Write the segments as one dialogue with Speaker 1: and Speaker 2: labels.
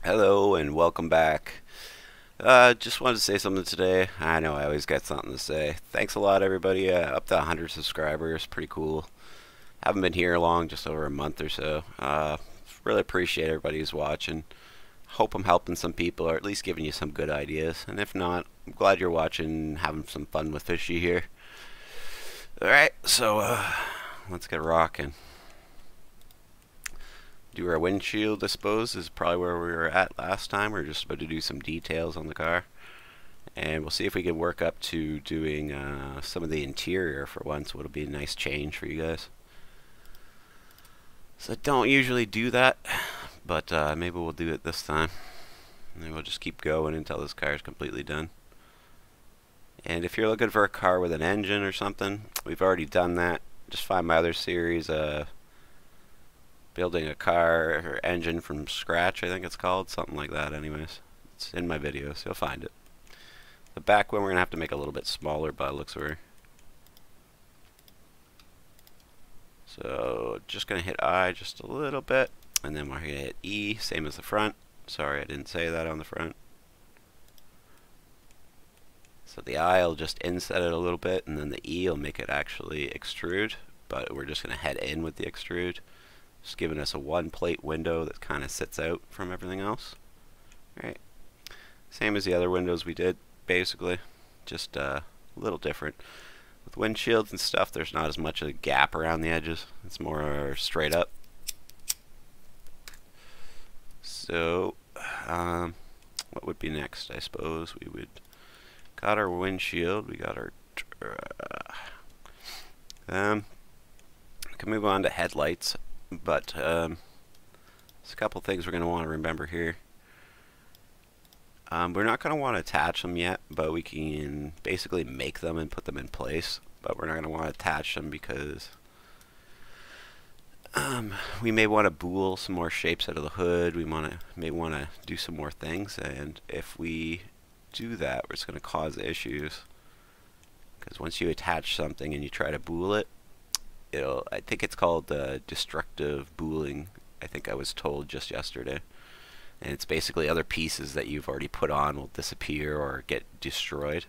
Speaker 1: Hello and welcome back. Just wanted to say something today. I know I always got something to say. Thanks a lot, everybody. Up to 100 subscribers. Pretty cool. Haven't been here long, just over a month or so. Really appreciate everybody who's watching. Hope I'm helping some people, or at least giving you some good ideas. And if not, I'm glad you're watching, having some fun with Fishy here. Alright, so let's get rocking. Do our windshield, I suppose, is probably where we were at last time. We're just about to do some details on the car. And we'll see if we can work up to doing some of the interior for once. What'll be a nice change for you guys. So I don't usually do that, but maybe we'll do it this time. And we'll just keep going until this car is completely done. And if you're looking for a car with an engine or something, we've already done that. Just find my other series, building a car or engine from scratch, I think it's called, something like that. Anyways, it's in my videos, you'll find it. The back one we're gonna have to make a little bit smaller by the looks of her. So just gonna hit I just a little bit, and then we're gonna hit E, same as the front. Sorry, I didn't say that on the front. So the I will just inset it a little bit, and then the E will make it actually extrude, but we're just gonna head in with the extrude. Just giving us a one plate window that kind of sits out from everything else. Right. Same as the other windows we did, basically. Just a little different. With windshields and stuff, there's not as much of a gap around the edges. It's more straight up. So, what would be next? I suppose we would... Got our windshield, we got our... we can move on to headlights. But there's a couple things we're going to want to remember here. We're not going to want to attach them yet, but we can basically make them and put them in place. But we're not going to want to attach them because we may want to bool some more shapes out of the hood. We may want to do some more things, and if we do that, it's going to cause issues. Because once you attach something and you try to bool it, I think it's called destructive booling. I think I was told just yesterday. And it's basically other pieces that you've already put on will disappear or get destroyed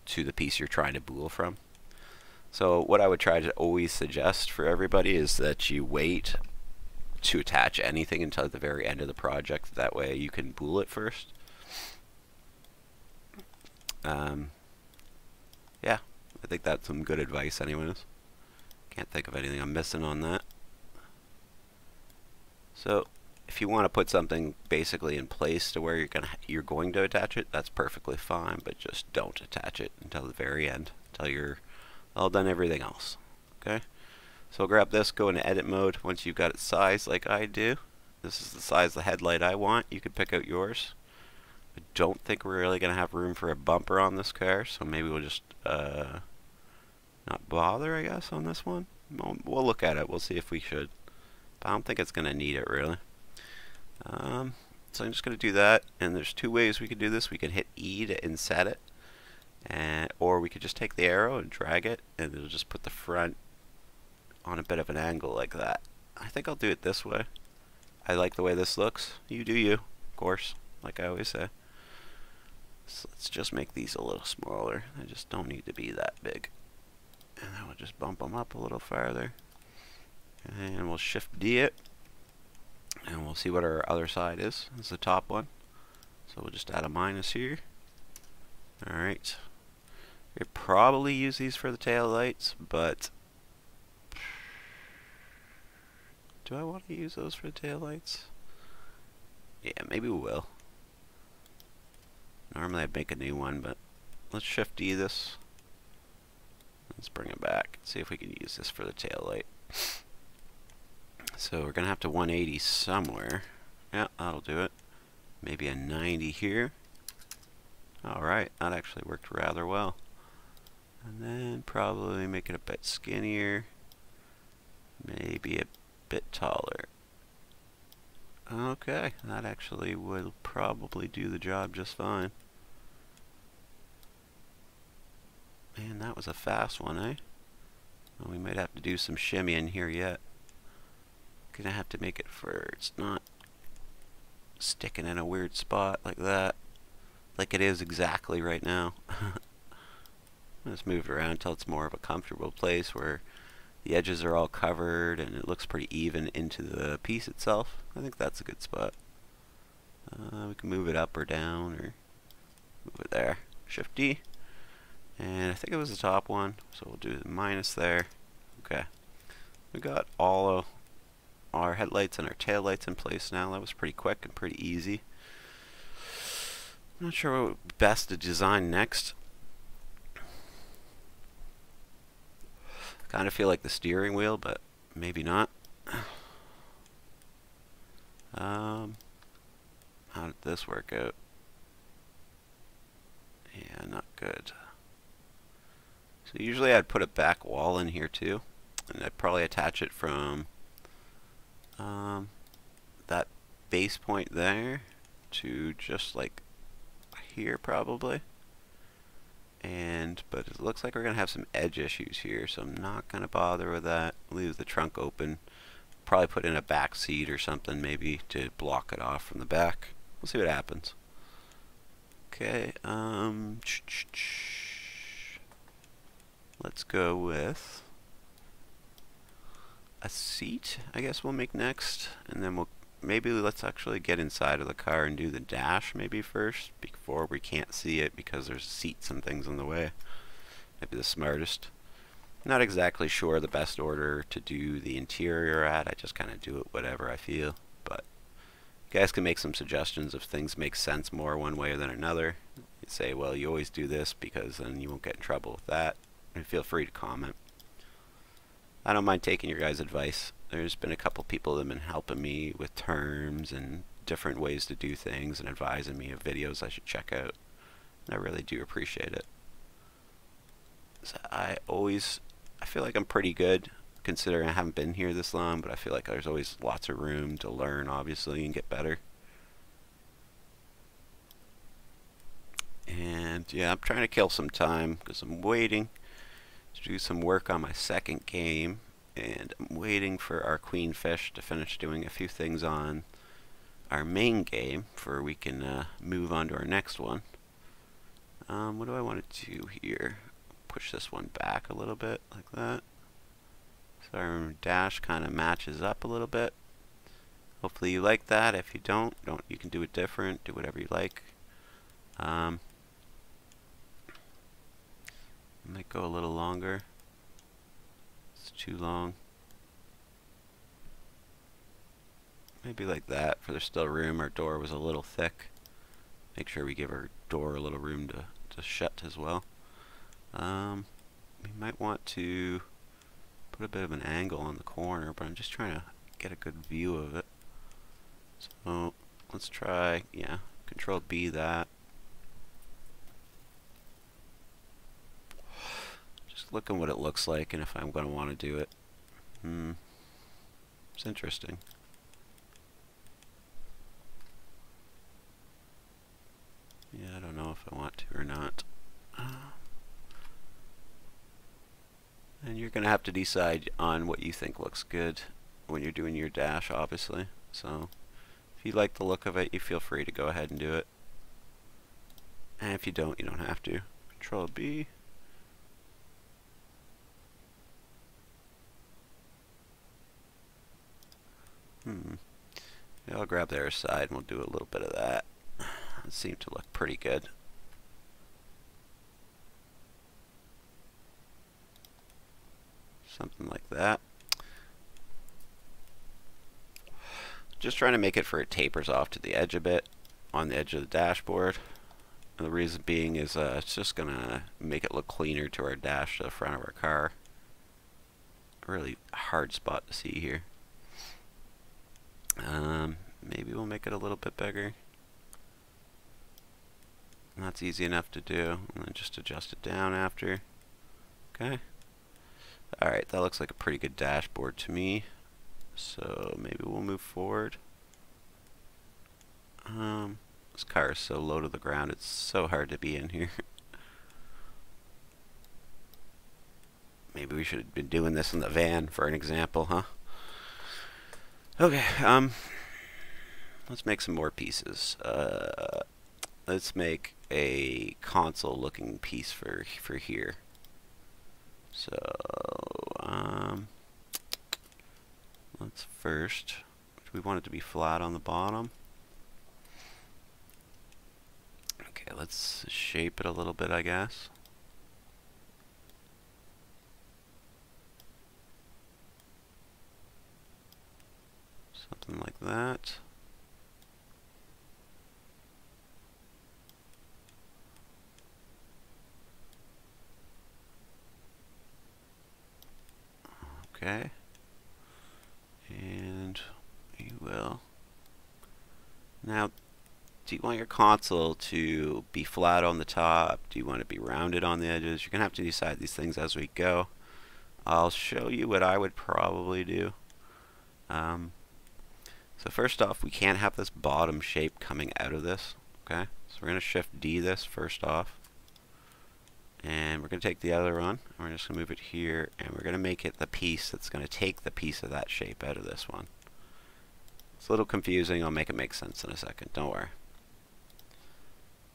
Speaker 1: to the piece you're trying to bool from. So what I would try to always suggest for everybody is that you wait to attach anything until the very end of the project. That way you can bool it first. Yeah. I think that's some good advice anyways. Can't think of anything I'm missing on that. So if you want to put something basically in place to where you're going to attach it, that's perfectly fine, but just don't attach it until the very end, until you're all done everything else. Okay? So grab this, go into edit mode. Once you've got it sized like I do, this is the size of the headlight I want. You can pick out yours. I don't think we're really going to have room for a bumper on this car, so maybe we'll just not bother, I guess, on this one. We'll look at it. We'll see if we should. But I don't think it's going to need it, really. So I'm just going to do that. And there's two ways we could do this. We could hit E to inset it. Or we could just take the arrow and drag it. And it'll just put the front on a bit of an angle like that. I think I'll do it this way. I like the way this looks. You do you, of course, like I always say. So let's just make these a little smaller. They just don't need to be that big. And then we'll just bump them up a little farther. And we'll shift D it. And we'll see what our other side is. It's the top one. So we'll just add a minus here. Alright. We'll probably use these for the tail lights, but do I want to use those for the tail lights? Yeah, maybe we will. Normally I'd make a new one, but let's shift D this. Let's bring it back. See if we can use this for the tail light. So we're going to have to 180 somewhere. Yeah, that'll do it. Maybe a 90 here. Alright, that actually worked rather well. And then probably make it a bit skinnier. Maybe a bit taller. Okay, that actually will probably do the job just fine. Man, that was a fast one, eh? Well, we might have to do some shimmy in here yet. Gonna have to make it for it's not sticking in a weird spot like that. Like it is exactly right now. Just move it around until it's more of a comfortable place where the edges are all covered and it looks pretty even into the piece itself. I think that's a good spot. We can move it up or down or move it there. Shift D. And I think it was the top one, so we'll do the minus there. Okay. We got all of our headlights and our tail lights in place now. That was pretty quick and pretty easy. I'm not sure what would be best to design next. Kind of feel like the steering wheel, but maybe not. How did this work out? Yeah, not good. So usually I'd put a back wall in here too, and I'd probably attach it from that base point there to just like here probably. But it looks like we're gonna have some edge issues here, so I'm not gonna bother with that. Leave the trunk open. Probably put in a back seat or something maybe to block it off from the back. We'll see what happens. Okay, let's go with a seat, I guess we'll make next, and then let's actually get inside of the car and do the dash maybe first before we can't see it because there's seats and things in the way. Maybe the smartest. Not exactly sure the best order to do the interior at. I just kind of do it whatever I feel, but you guys can make some suggestions if things make sense more one way than another. You say, well, you always do this because then you won't get in trouble with that. And feel free to comment. I don't mind taking your guys' advice. There's been a couple people that have been helping me with terms and different ways to do things and advising me of videos I should check out. And I really do appreciate it. So I feel like I'm pretty good considering I haven't been here this long, but I feel like there's always lots of room to learn obviously and get better. And yeah, I'm trying to kill some time because I'm waiting to do some work on my second game, and I'm waiting for our queenfish to finish doing a few things on our main game before we can move on to our next one. What do I want to do here? Push this one back a little bit like that so our dash kind of matches up a little bit. Hopefully you like that. If you don't, you can do it different, do whatever you like. Might go a little longer. It's too long. Maybe like that for there's still room. Our door was a little thick. Make sure we give our door a little room to shut as well. We might want to put a bit of an angle on the corner, but I'm just trying to get a good view of it. So let's try, yeah, Control B that. Looking what it looks like and if I'm going to want to do it. It's interesting. Yeah, I don't know if I want to or not. And you're going to have to decide on what you think looks good when you're doing your dash, obviously. So if you like the look of it, you feel free to go ahead and do it. And if you don't have to. Control B. Yeah, I'll grab the other side and we'll do a little bit of that. It seemed to look pretty good. Something like that. Just trying to make it for it tapers off to the edge a bit on the edge of the dashboard. And the reason being is it's just going to make it look cleaner to our dash to the front of our car. A really hard spot to see here. Maybe we'll make it a little bit bigger. And that's easy enough to do. And then just adjust it down after. Okay. Alright, that looks like a pretty good dashboard to me. So maybe we'll move forward. This car is so low to the ground, it's so hard to be in here. Maybe we should have been doing this in the van for an example, huh? Okay, let's make some more pieces. Let's make a console looking piece for here. So let's first, we want it to be flat on the bottom. Okay, let's shape it a little bit, I guess. Something like that. Okay. And you will. Now, do you want your console to be flat on the top? Do you want it to be rounded on the edges? You're going to have to decide these things as we go. I'll show you what I would probably do. So first off, we can't have this bottom shape coming out of this. Okay, so we're going to shift D this first off. And we're going to take the other one, and we're just going to move it here, and we're going to make it the piece that's going to take the piece of that shape out of this one. It's a little confusing. I'll make it make sense in a second. Don't worry.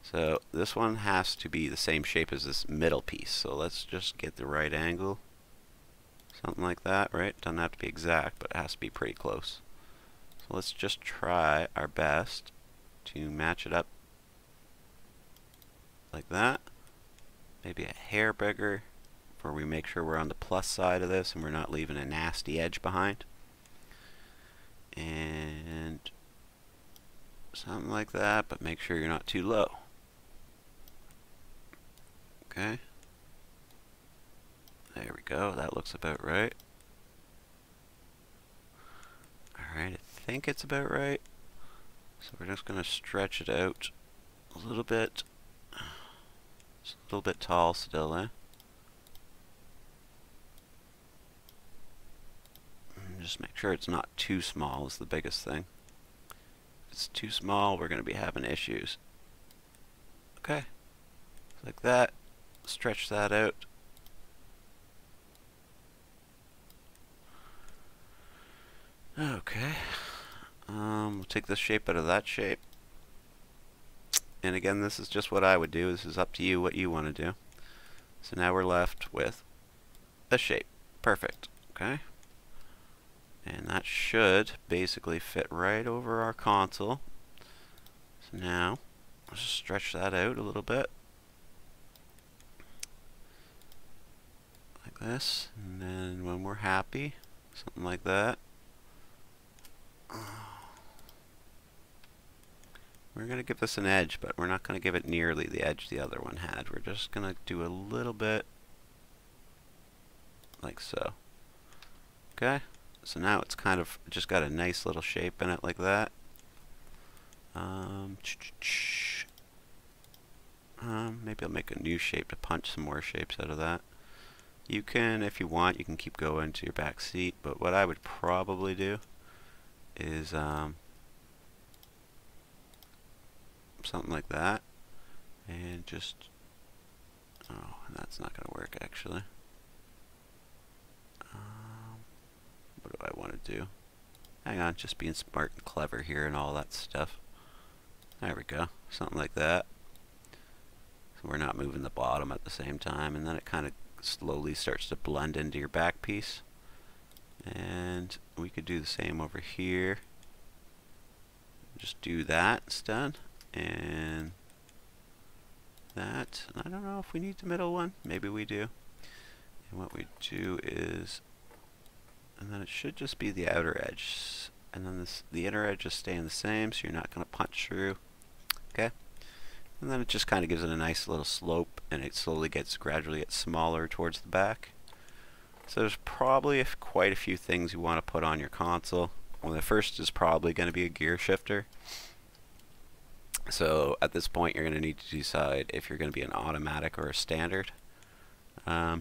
Speaker 1: So this one has to be the same shape as this middle piece. So let's just get the right angle. Something like that, right? Doesn't have to be exact, but it has to be pretty close. So let's just try our best to match it up like that. Maybe a hair bigger, where we make sure we're on the plus side of this and we're not leaving a nasty edge behind. And something like that, but make sure you're not too low. Okay. There we go. That looks about right. Alright, I think it's about right. So we're just going to stretch it out a little bit. It's a little bit tall still, eh? And just make sure it's not too small is the biggest thing. If it's too small, we're going to be having issues. Okay. Like that. Stretch that out. Okay. We'll take this shape out of that shape. And again, this is just what I would do. This is up to you what you want to do. So now we're left with a shape. Perfect. Okay. And that should basically fit right over our console. So now, let's just stretch that out a little bit. Like this. And then when we're happy, something like that. We're going to give this an edge, but we're not going to give it nearly the edge the other one had. We're just going to do a little bit like so. Okay, so now it's kind of just got a nice little shape in it like that. Maybe I'll make a new shape to punch some more shapes out of that. You can, if you want, you can keep going to your back seat, but what I would probably do is something like that, and just, oh, that's not going to work actually. What do I want to do? Hang on, just being smart and clever here and all that stuff. There we go, something like that. So we're not moving the bottom at the same time, and then it kind of slowly starts to blend into your back piece. And we could do the same over here. Just do that instead. And that. I don't know if we need the middle one. Maybe we do. And what we do is, and then it should just be the outer edge. And then the inner edge is staying the same, so you're not going to punch through. Okay? And then it just kind of gives it a nice little slope, and it slowly gradually gets smaller towards the back. So there's probably quite a few things you want to put on your console. Well, the first is probably going to be a gear shifter. So at this point you're going to need to decide if you're going to be an automatic or a standard. I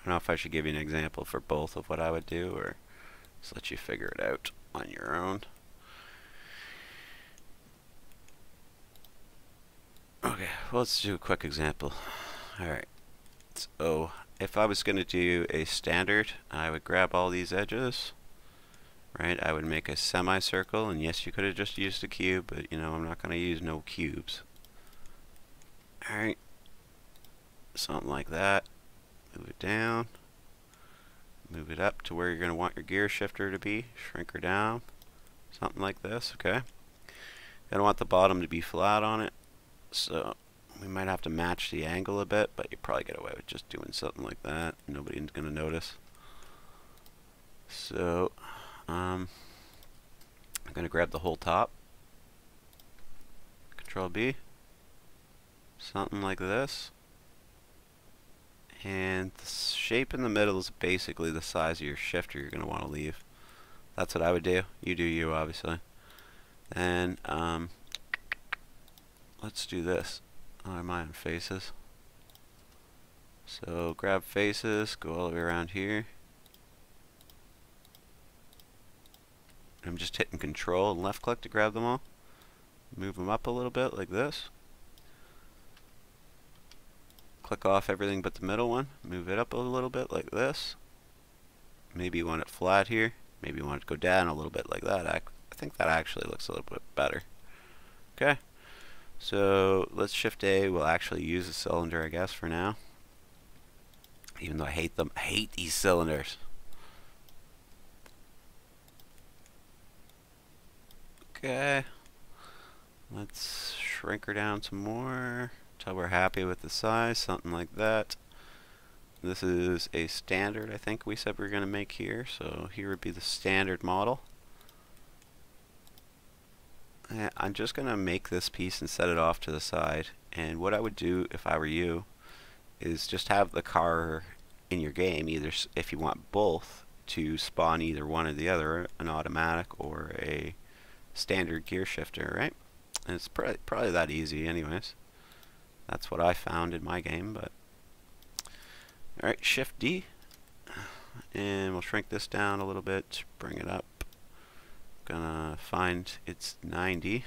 Speaker 1: don't know if I should give you an example for both of what I would do, or just let you figure it out on your own. Okay, well, let's do a quick example. Alright, so if I was going to do a standard, I would grab all these edges, right? I would make a semicircle, and yes, you could have just used a cube, but you know, I'm not going to use no cubes. Alright, something like that. Move it down. Move it up to where you're going to want your gear shifter to be. Shrink her down. Something like this, okay? Gonna want the bottom to be flat on it, so we might have to match the angle a bit, but you probably get away with just doing something like that. Nobody's gonna notice. So, I'm gonna grab the whole top. Control B. Something like this. And the shape in the middle is basically the size of your shifter you're gonna want to leave. That's what I would do. You do you, obviously. And let's do this. Oh, am I on faces? So grab faces, go all the way around here. I'm just hitting control and left click to grab them all. Move them up a little bit like this. Click off everything but the middle one. Move it up a little bit like this. Maybe you want it flat here. Maybe you want it to go down a little bit like that. I think that actually looks a little bit better. Okay. So let's shift A. We'll actually use a cylinder, I guess, for now. Even though I hate them. I hate these cylinders. Okay. Let's shrink her down some more until we're happy with the size. Something like that. This is a standard, I think we said we were going to make here. So here would be the standard model. I'm just going to make this piece and set it off to the side. And what I would do if I were you is just have the car in your game, either if you want both to spawn either one or the other, an automatic or a standard gear shifter, right? And it's probably that easy anyways. That's what I found in my game, but alright, Shift D, and we'll shrink this down a little bit, bring it up. Gonna find it's 90.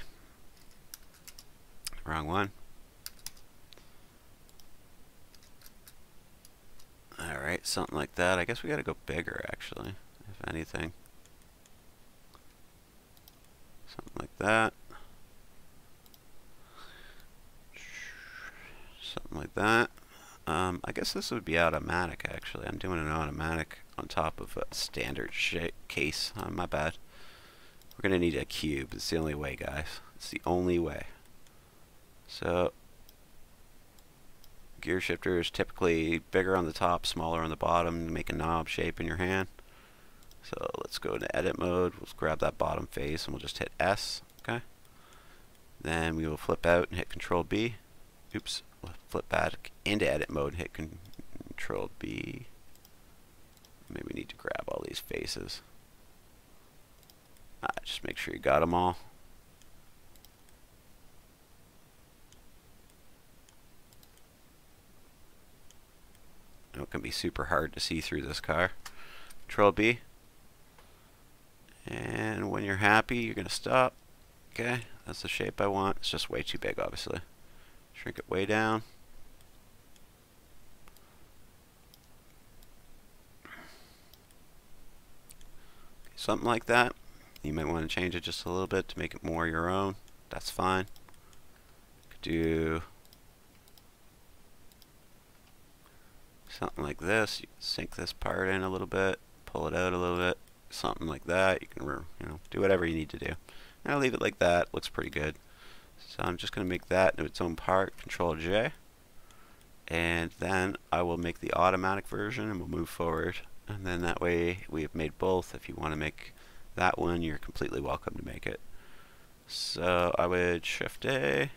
Speaker 1: Wrong one. Alright, something like that. I guess we gotta go bigger actually, if anything. Something like that. Something like that. I guess this would be automatic actually. I'm doing an automatic on top of a standard case. My bad. We're going to need a cube. It's the only way, guys. It's the only way. So, gear shifter is typically bigger on the top, smaller on the bottom to make a knob shape in your hand. So, let's go into edit mode. We'll grab that bottom face and we'll just hit S. Okay. Then we will flip out and hit Control B. Oops. We'll flip back into edit mode and hit Control B. Maybe we need to grab all these faces. Just make sure you got them all. I know it can be super hard to see through this car. Control B. And when you're happy, you're going to stop. Okay, that's the shape I want. It's just way too big, obviously. Shrink it way down. Something like that. You might want to change it just a little bit to make it more your own. That's fine. Could do something like this. You can sink this part in a little bit, pull it out a little bit, something like that. You can, do whatever you need to do. And I'll leave it like that. Looks pretty good. So I'm just going to make that into its own part. Control J, and then I will make the automatic version, and we'll move forward. And then that way we have made both. If you want to make that one, you're completely welcome to make it. So I would Shift A,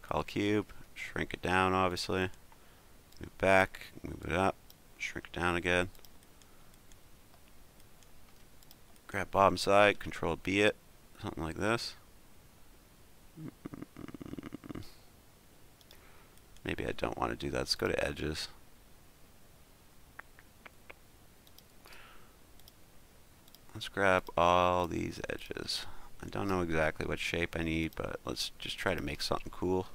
Speaker 1: call cube, shrink it down obviously, move back, move it up, shrink it down again, grab bottom side, Control B it, something like this. Maybe I don't want to do that. Let's go to edges. Let's grab all these edges. I don't know exactly what shape I need, but let's just try to make something cool.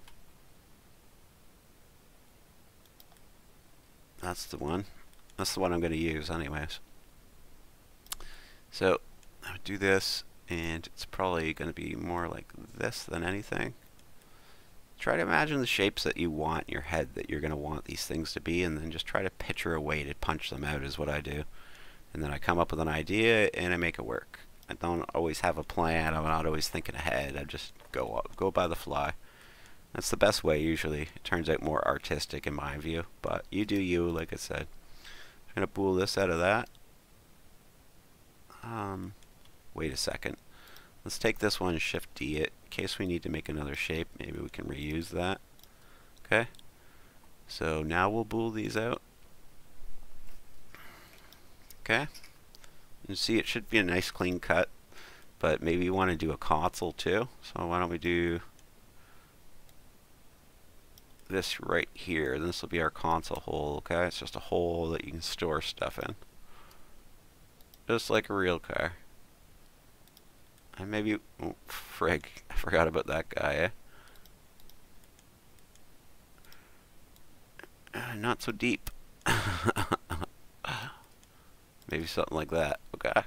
Speaker 1: That's the one. That's the one I'm going to use anyways. So I would do this, and it's probably going to be more like this than anything. Try to imagine the shapes that you want in your head that you're going to want these things to be, and then just try to picture a way to punch them out is what I do. And then I come up with an idea and I make it work. I don't always have a plan. I'm not always thinking ahead. I just go by the fly. That's the best way usually. It turns out more artistic in my view, but you do you, like I said. I'm going to bool this out of that. Wait a second. Let's take this one and Shift D it in case we need to make another shape. Maybe we can reuse that. Okay. So now we'll bool these out. Okay. You see it should be a nice clean cut, but maybe you want to do a console too. So why don't we do this right here. This will be our console hole. Okay. It's just a hole that you can store stuff in. Just like a real car. And maybe, oh, frig, I forgot about that guy, not so deep. Maybe something like that. Okay.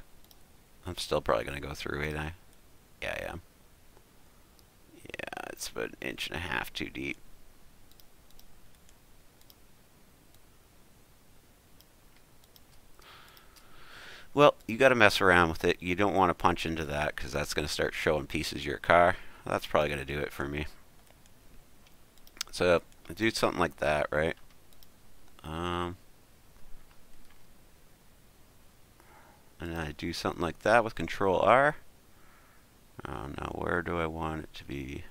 Speaker 1: I'm still probably going to go through, ain't I? Yeah, I am. Yeah, it's about 1.5 inches too deep. Well, you got to mess around with it. You don't want to punch into that because that's going to start showing pieces of your car. That's probably going to do it for me. So do something like that, right? And I do something like that with Control R. Oh no, where do I want it to be?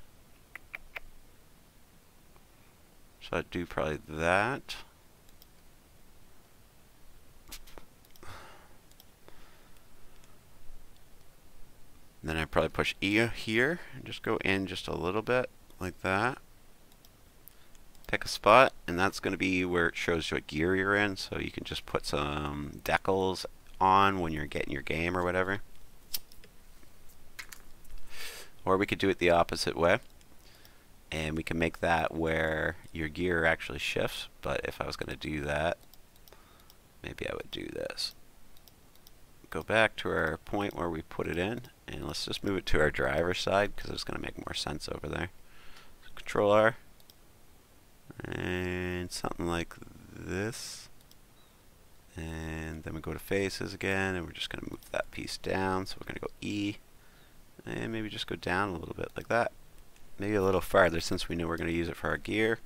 Speaker 1: So I'd do probably that. Then I probably push E here and just go in just a little bit like that. Pick a spot, and that's going to be where it shows you what gear you're in, so you can just put some decals on when you're getting your game or whatever. Or we could do it the opposite way, and we can make that where your gear actually shifts. But if I was going to do that, maybe I would do this. Go back to our point where we put it in, and let's just move it to our driver's side because it's going to make more sense over there. So Control R, and something like this. And then we go to faces again, and we're just going to move that piece down. So we're going to go E, and maybe just go down a little bit like that. Maybe a little farther since we know we're going to use it for our gear.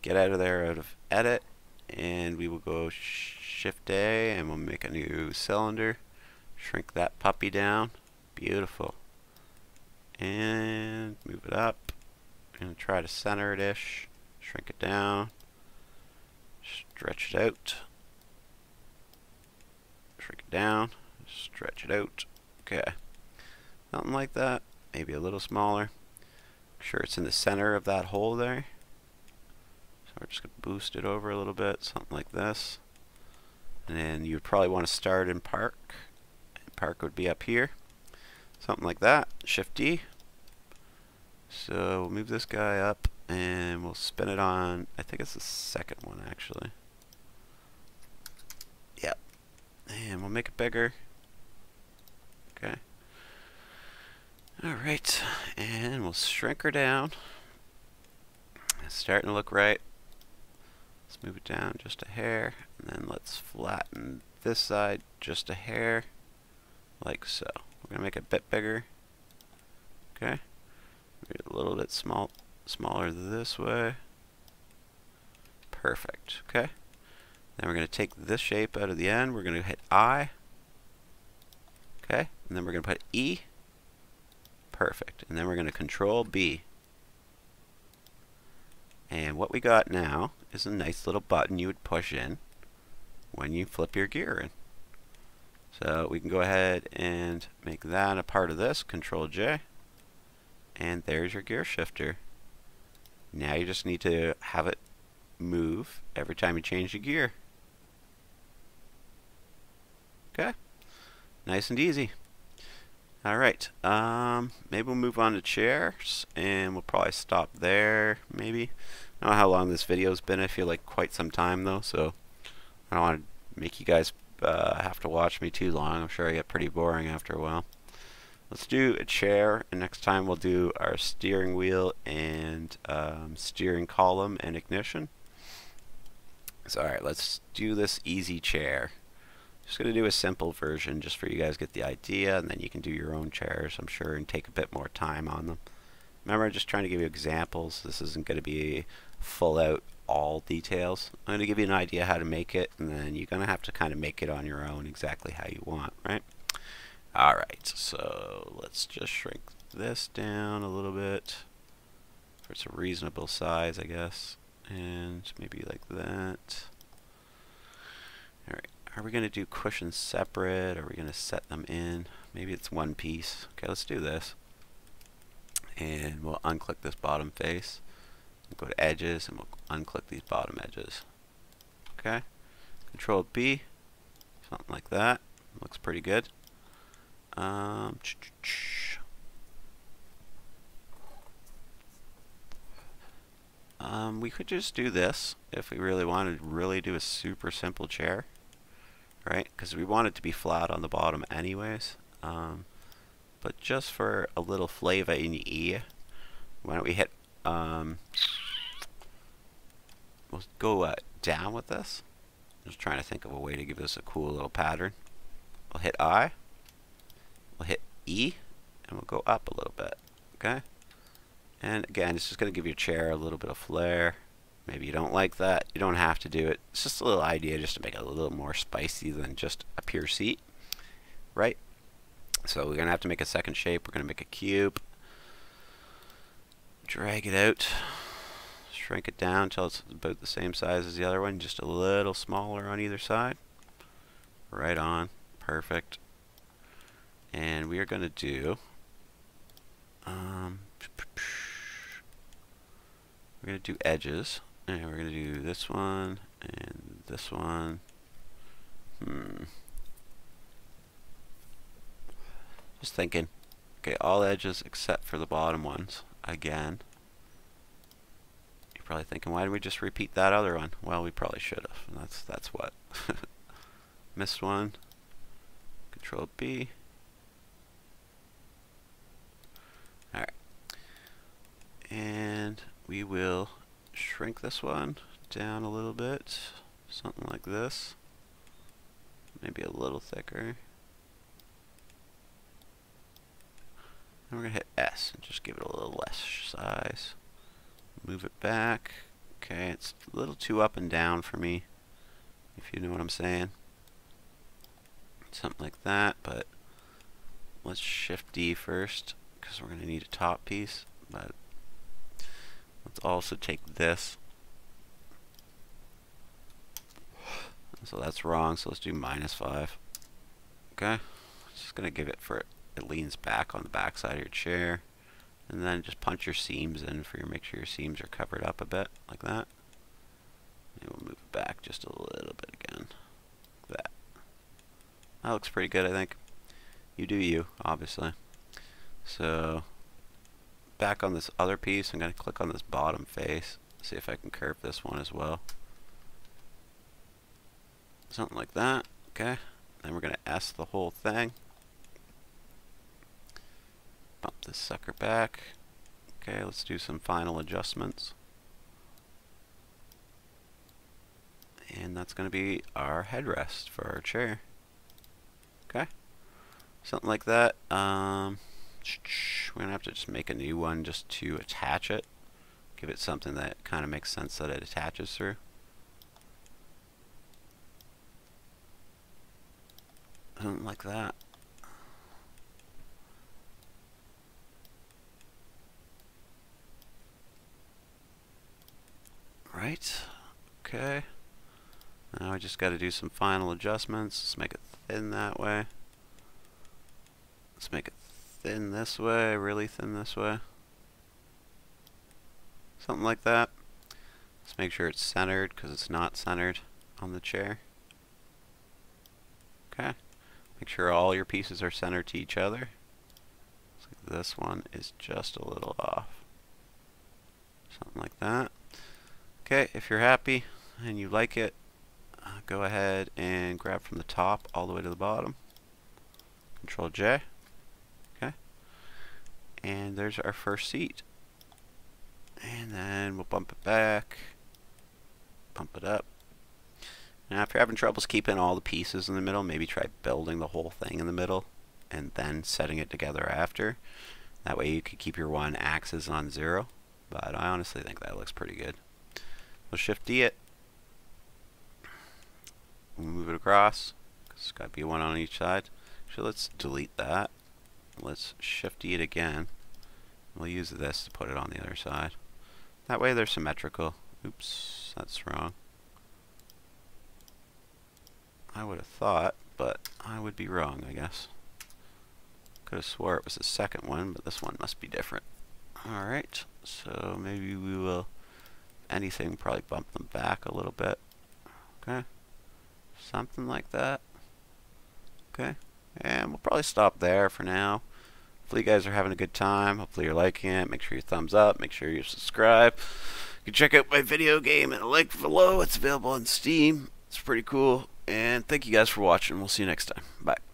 Speaker 1: Get out of there, out of edit, and we will go Shift A, and we'll make a new cylinder. Shrink that puppy down. Beautiful. And move it up. I'm going to try to center it-ish. Shrink it down. Stretch it out. Shrink it down. Stretch it out. Okay. Something like that. Maybe a little smaller. Make sure it's in the center of that hole there. So we're just going to boost it over a little bit. Something like this. And then you'd probably want to start in park. Park would be up here. Something like that. Shift D. So we'll move this guy up and we'll spin it on, I think it's the second one actually. Yep. And we'll make it bigger. Okay. Alright. And we'll shrink her down. It's starting to look right. Let's move it down just a hair. And then let's flatten this side just a hair. Like so. We're going to make it a bit bigger. Okay. Maybe a little bit smaller this way. Perfect. Okay. Then we're going to take this shape out of the end. We're going to hit I. Okay. And then we're going to put E. Perfect. And then we're going to Control B. And what we got now is a nice little button you would push in when you flip your gear in. So we can go ahead and make that a part of this. Control J. And there's your gear shifter. Now you just need to have it move every time you change the gear. Okay. Nice and easy. Alright. Maybe we'll move on to chairs, and we'll probably stop there, maybe. I don't know how long this video's been. I feel like quite some time though, so I don't want to make you guys have to watch me too long. I'm sure I get pretty boring after a while. Let's do a chair, and next time we'll do our steering wheel and steering column and ignition. So alright, let's do this easy chair. Just going to do a simple version just for you guys to get the idea, and then you can do your own chairs, I'm sure, and take a bit more time on them. Remember, I'm just trying to give you examples. This isn't going to be full out all details. I'm going to give you an idea how to make it, and then you're going to have to kind of make it on your own exactly how you want, right? Alright, so let's just shrink this down a little bit for it's a reasonable size, I guess, and maybe like that. Alright. Are we going to do cushions separate? Are we going to set them in? Maybe it's one piece. Okay, let's do this. And we'll unclick this bottom face. We'll go to edges and we'll unclick these bottom edges. Okay. Control B. Something like that. Looks pretty good. We could just do this if we really wanted to really do a super simple chair. Right, because we want it to be flat on the bottom anyways, but just for a little flavor in the ear, why don't we hit we'll go down with this. Just trying to think of a way to give this a cool little pattern. We'll hit I, we'll hit E, and we'll go up a little bit. Okay, and again, it's just going to give your chair a little bit of flair. Maybe you don't like that. You don't have to do it. It's just a little idea just to make it a little more spicy than just a pure seat. Right? So we're going to have to make a second shape. We're going to make a cube. Drag it out. Shrink it down until it's about the same size as the other one. Just a little smaller on either side. Right on. Perfect. And we are going to do... we're going to do edges. And we're going to do this one and this one. Just thinking. Okay, all edges except for the bottom ones. Again. You're probably thinking, why did we just repeat that other one? Well, we probably should have. That's what. Missed one. Control B. Alright. And we will shrink this one down a little bit, something like this, maybe a little thicker, and we're going to hit S and just give it a little less size, move it back. Okay, it's a little too up and down for me, if you know what I'm saying, something like that, but let's shift D first because we're going to need a top piece, but let's also take this. So that's wrong, so let's do -5. Okay? Just going to give it for it leans back on the back side of your chair. And then just punch your seams in for make sure your seams are covered up a bit, like that. And we'll move it back just a little bit again. Like that. That looks pretty good, I think. You do you, obviously. So back on this other piece, I'm going to click on this bottom face, see if I can curve this one as well. Something like that. Okay. Then we're going to S the whole thing. Bump this sucker back. Okay, let's do some final adjustments. And that's going to be our headrest for our chair. Okay. Something like that. We're going to have to just make a new one just to attach it. Give it something that kind of makes sense that it attaches through. Something like that. Right. Okay. Now I just got to do some final adjustments. Let's make it thin that way. Let's make it thin this way, really thin this way. Something like that. Let's make sure it's centered because it's not centered on the chair. Okay. Make sure all your pieces are centered to each other. So this one is just a little off. Something like that. Okay, if you're happy and you like it, go ahead and grab from the top all the way to the bottom. Control J. Okay. And there's our first seat. And then we'll bump it back. Bump it up. Now if you're having troubles keeping all the pieces in the middle, maybe try building the whole thing in the middle and then setting it together after. That way you could keep your one axis on 0. But I honestly think that looks pretty good. We'll Shift D it. We'll move it across. It's got to be one on each side. So let's delete that. Let's Shift D it again. We'll use this to put it on the other side. That way they're symmetrical. Oops, that's wrong. I would have thought, but I would be wrong, I guess. Could have swore it was the second one, but this one must be different. Alright, so maybe we will, if anything, probably bump them back a little bit. Okay, something like that. Okay, and we'll probably stop there for now. Hopefully you guys are having a good time. Hopefully you're liking it. Make sure you thumbs up. Make sure you subscribe. You can check out my video game in the link below. It's available on Steam. It's pretty cool. And thank you guys for watching. We'll see you next time. Bye.